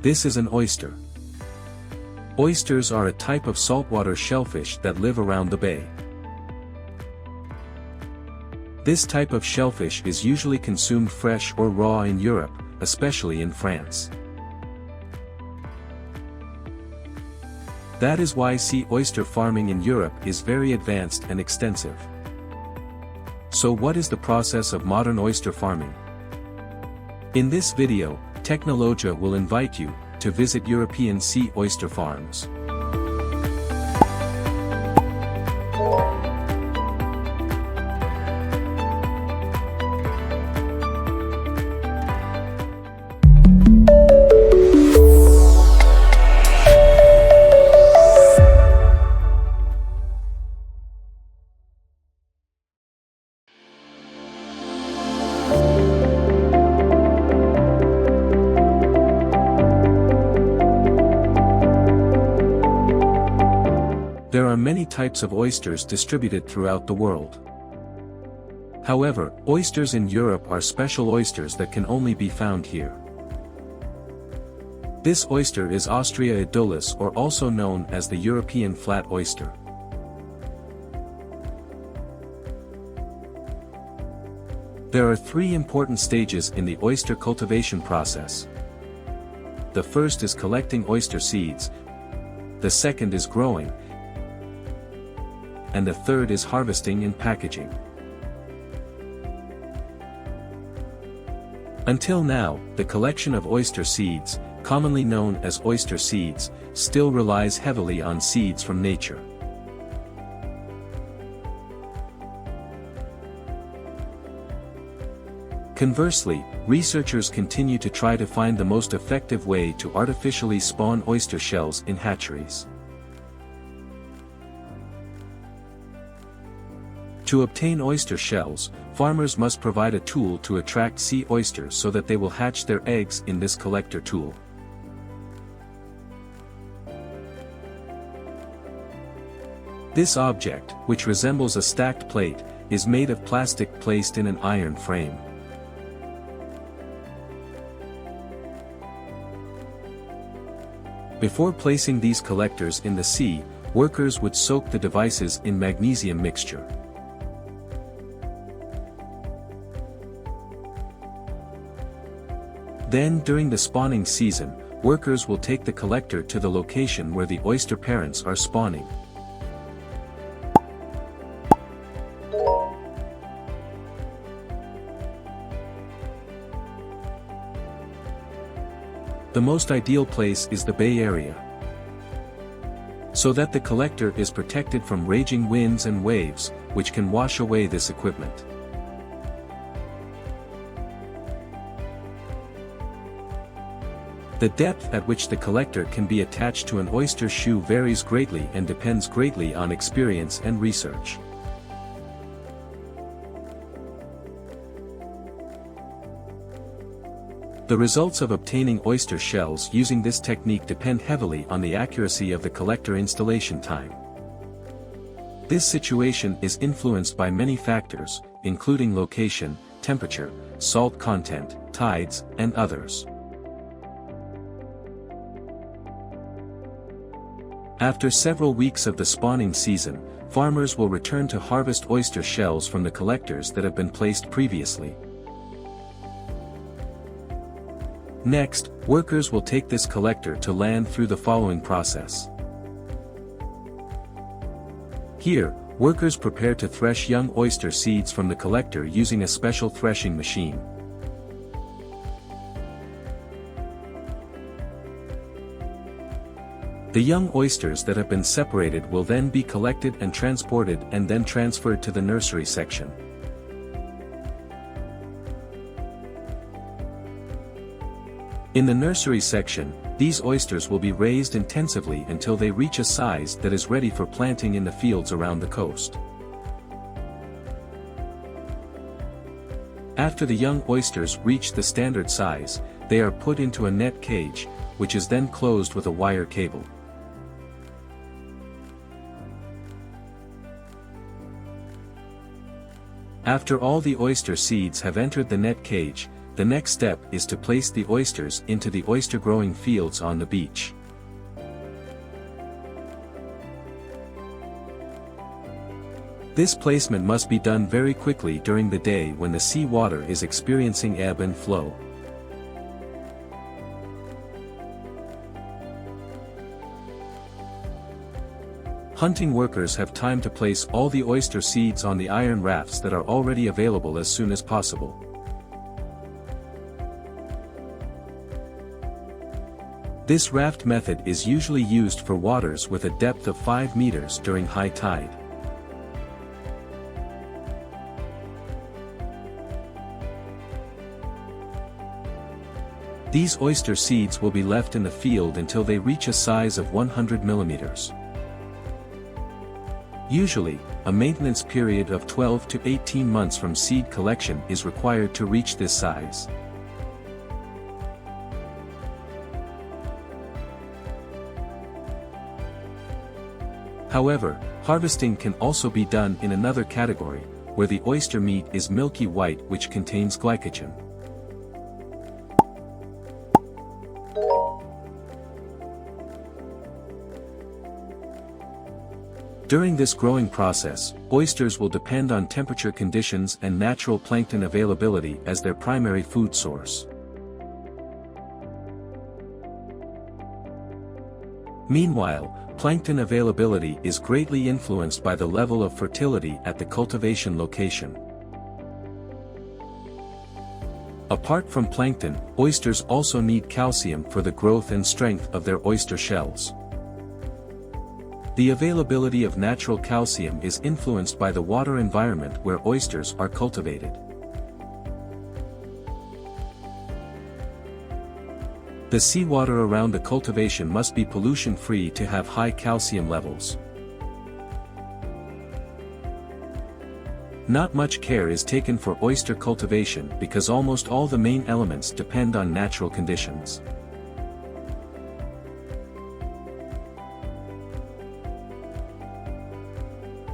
This is an oyster. Oysters are a type of saltwater shellfish that live around the bay. This type of shellfish is usually consumed fresh or raw in Europe, especially in France. That is why sea oyster farming in Europe is very advanced and extensive. So what is the process of modern oyster farming? In this video, Technologia will invite you to visit European sea oyster farms. There are many types of oysters distributed throughout the world. However, oysters in Europe are special oysters that can only be found here. This oyster is Ostrea edulis, or also known as the European flat oyster. There are three important stages in the oyster cultivation process. The first is collecting oyster seeds, the second is growing, and the third is harvesting and packaging. Until now, the collection of oyster seeds, commonly known as oyster seeds, still relies heavily on seeds from nature. Conversely, researchers continue to try to find the most effective way to artificially spawn oyster shells in hatcheries. To obtain oyster shells, farmers must provide a tool to attract sea oysters so that they will hatch their eggs in this collector tool. This object, which resembles a stacked plate, is made of plastic placed in an iron frame. Before placing these collectors in the sea, workers would soak the devices in magnesium mixture. Then during the spawning season, workers will take the collector to the location where the oyster parents are spawning. The most ideal place is the Bay Area, so that the collector is protected from raging winds and waves, which can wash away this equipment. The depth at which the collector can be attached to an oyster shoe varies greatly and depends greatly on experience and research. The results of obtaining oyster shells using this technique depend heavily on the accuracy of the collector installation time. This situation is influenced by many factors, including location, temperature, salt content, tides, and others. After several weeks of the spawning season, farmers will return to harvest oyster shells from the collectors that have been placed previously. Next, workers will take this collector to land through the following process. Here, workers prepare to thresh young oyster seeds from the collector using a special threshing machine. The young oysters that have been separated will then be collected and transported and then transferred to the nursery section. In the nursery section, these oysters will be raised intensively until they reach a size that is ready for planting in the fields around the coast. After the young oysters reach the standard size, they are put into a net cage, which is then closed with a wire cable. After all the oyster seeds have entered the net cage, the next step is to place the oysters into the oyster-growing fields on the beach. This placement must be done very quickly during the day when the sea water is experiencing ebb and flow. Hunting workers have time to place all the oyster seeds on the iron rafts that are already available as soon as possible. This raft method is usually used for waters with a depth of 5 meters during high tide. These oyster seeds will be left in the field until they reach a size of 100 millimeters. Usually, a maintenance period of 12 to 18 months from seed collection is required to reach this size. However, harvesting can also be done in another category, where the oyster meat is milky white which contains glycogen. During this growing process, oysters will depend on temperature conditions and natural plankton availability as their primary food source. Meanwhile, plankton availability is greatly influenced by the level of fertility at the cultivation location. Apart from plankton, oysters also need calcium for the growth and strength of their oyster shells. The availability of natural calcium is influenced by the water environment where oysters are cultivated. The seawater around the cultivation must be pollution-free to have high calcium levels. Not much care is taken for oyster cultivation because almost all the main elements depend on natural conditions.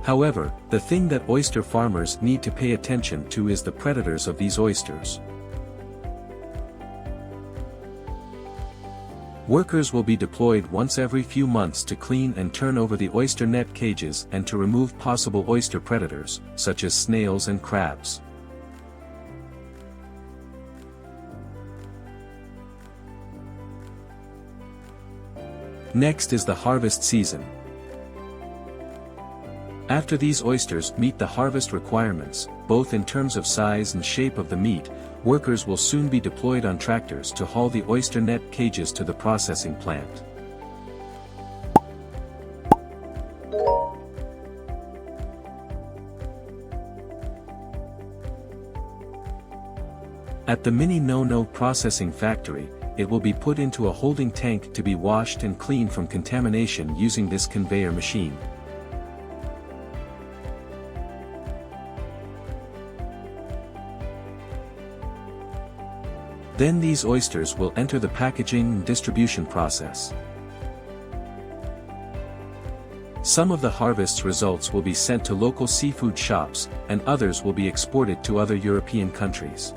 However, the thing that oyster farmers need to pay attention to is the predators of these oysters. Workers will be deployed once every few months to clean and turn over the oyster net cages and to remove possible oyster predators, such as snails and crabs. Next is the harvest season. After these oysters meet the harvest requirements, both in terms of size and shape of the meat, workers will soon be deployed on tractors to haul the oyster net cages to the processing plant. At the Mini No-No processing factory, it will be put into a holding tank to be washed and cleaned from contamination using this conveyor machine. Then these oysters will enter the packaging and distribution process. Some of the harvest's results will be sent to local seafood shops, and others will be exported to other European countries.